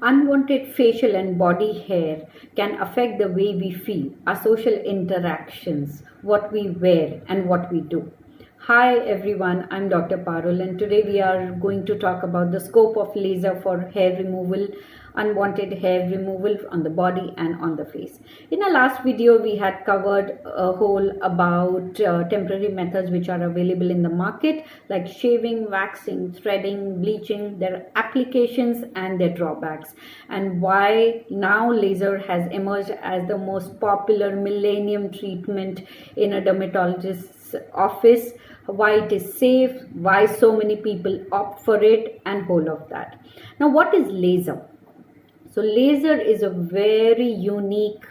Unwanted facial and body hair can affect the way we feel, our social interactions, what we wear, and what we do. Hi everyone, I'm Dr. Parul, and today we are going to talk about the scope of laser for hair removal, unwanted hair removal on the body and on the face. In our last video, we had covered a whole about temporary methods which are available in the market, like shaving, waxing, threading, bleaching, their applications and their drawbacks, and why now laser has emerged as the most popular millennium treatment in a dermatologist's office, why it is safe, why so many people opt for it, and whole of that. Now, what is laser? So laser is a very unique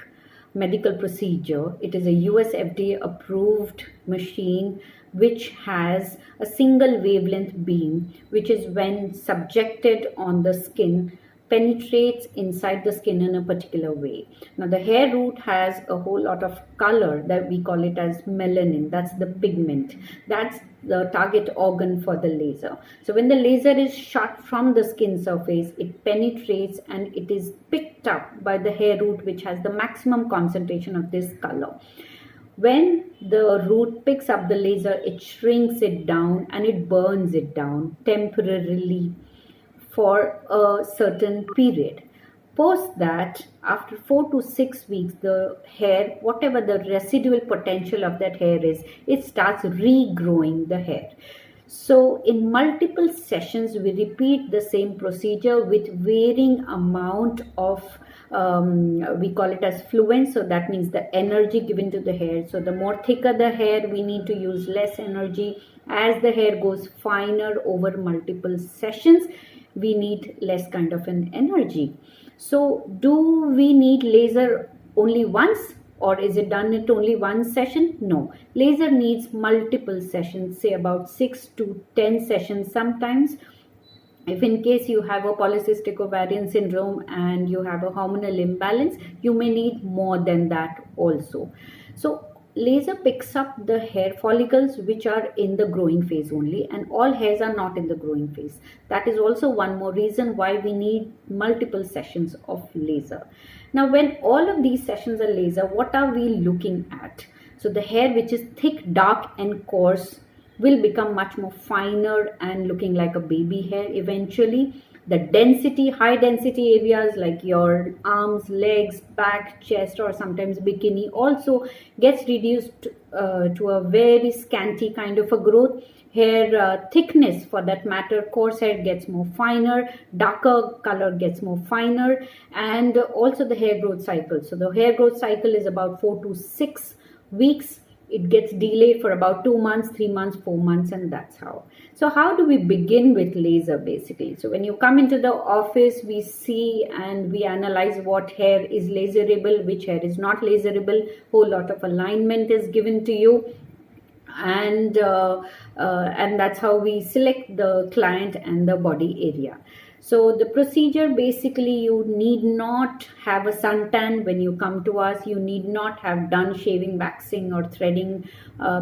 medical procedure. It is a US FDA approved machine which has a single wavelength beam, which is when subjected on the skin, penetrates inside the skin in a particular way. Now the hair root has a whole lot of color that we call it as melanin. That's the pigment. That's the target organ for the laser. So when the laser is shot from the skin surface, it penetrates and it is picked up by the hair root, which has the maximum concentration of this color. When the root picks up the laser, it shrinks it down and it burns it down temporarily for a certain period. Post that, after 4 to 6 weeks, the hair, whatever the residual potential of that hair is, it starts regrowing the hair. So in multiple sessions, we repeat the same procedure with varying amount of we call it as fluence. So that means the energy given to the hair. So the more thicker the hair, we need to use less energy. As the hair goes finer over multiple sessions, we need less kind of an energy. So do we need laser only once, or is it done at only one session? No, laser needs multiple sessions, say about 6 to 10 sessions sometimes. If in case you have a polycystic ovarian syndrome and you have a hormonal imbalance, you may need more than that also. So laser picks up the hair follicles which are in the growing phase only, and all hairs are not in the growing phase. That is also one more reason why we need multiple sessions of laser. Now, when all of these sessions are laser, what are we looking at? So the hair which is thick, dark and coarse will become much more finer and looking like a baby hair eventually. The density, high density areas like your arms, legs, back, chest, or sometimes bikini also gets reduced to a very scanty kind of a growth. Hair thickness, for that matter, coarse hair gets more finer, darker color gets more finer, and also the hair growth cycle. So the hair growth cycle is about 4 to 6 weeks. It gets delayed for about 2 months, 3 months, 4 months, and that's how. So how do we begin with laser basically? So when you come into the office, we see and we analyze what hair is laserable, which hair is not laserable. Whole lot of alignment is given to you. And that's how we select the client and the body area. So the procedure, basically, you need not have a suntan when you come to us. You need not have done shaving, waxing or threading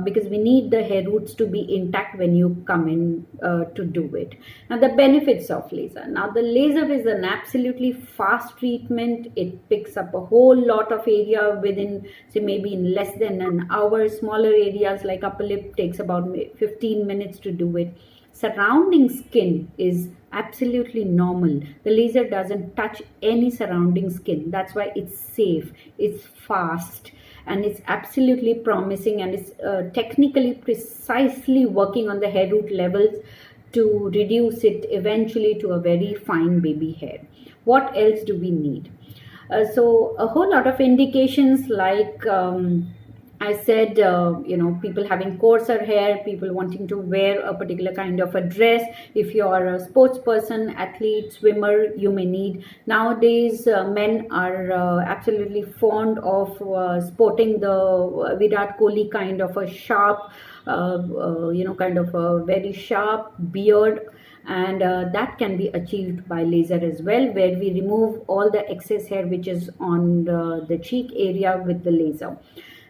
because we need the hair roots to be intact when you come in to do it. Now the benefits of laser. Now the laser is an absolutely fast treatment. It picks up a whole lot of area within, say, maybe in less than an hour. Smaller areas like upper lip takes about 15 minutes to do it. Surrounding skin is absolutely normal. The laser doesn't touch any surrounding skin. That's why it's safe, it's fast, and it's absolutely promising, and it's technically precisely working on the hair root levels to reduce it eventually to a very fine baby hair. What else do we need? So a whole lot of indications like I said, people having coarser hair, people wanting to wear a particular kind of a dress. If you are a sports person, athlete, swimmer, you may need. Nowadays, men are absolutely fond of sporting the Virat Kohli kind of a sharp, kind of a very sharp beard. And that can be achieved by laser as well, where we remove all the excess hair which is on the cheek area with the laser.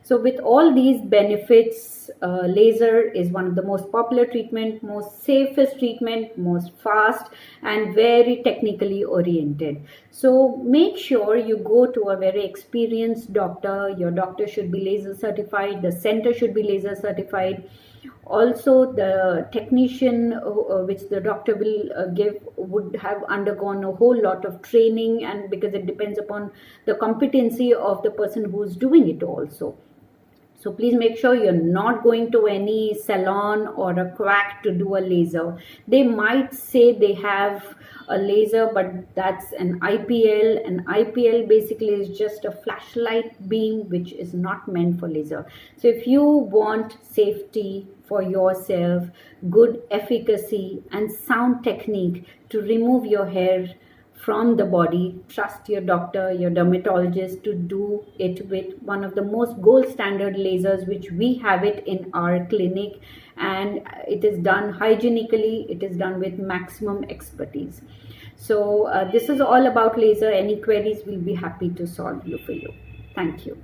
So with all these benefits, laser is one of the most popular treatment, most safest treatment, most fast, and very technically oriented. So make sure you go to a very experienced doctor. Your doctor should be laser certified. The center should be laser certified. Also, the technician which the doctor will give would have undergone a whole lot of training, and because it depends upon the competency of the person who's doing it also. So please make sure you're not going to any salon or a quack to do a laser. They might say they have a laser, but that's an IPL. An IPL basically is just a flashlight beam which is not meant for laser. So if you want safety for yourself, good efficacy and sound technique to remove your hair from the body, trust your doctor, your dermatologist to do it with one of the most gold standard lasers, which we have it in our clinic, and it is done hygienically, it is done with maximum expertise. So this is all about laser. Any queries, we'll be happy to solve you for you. Thank you.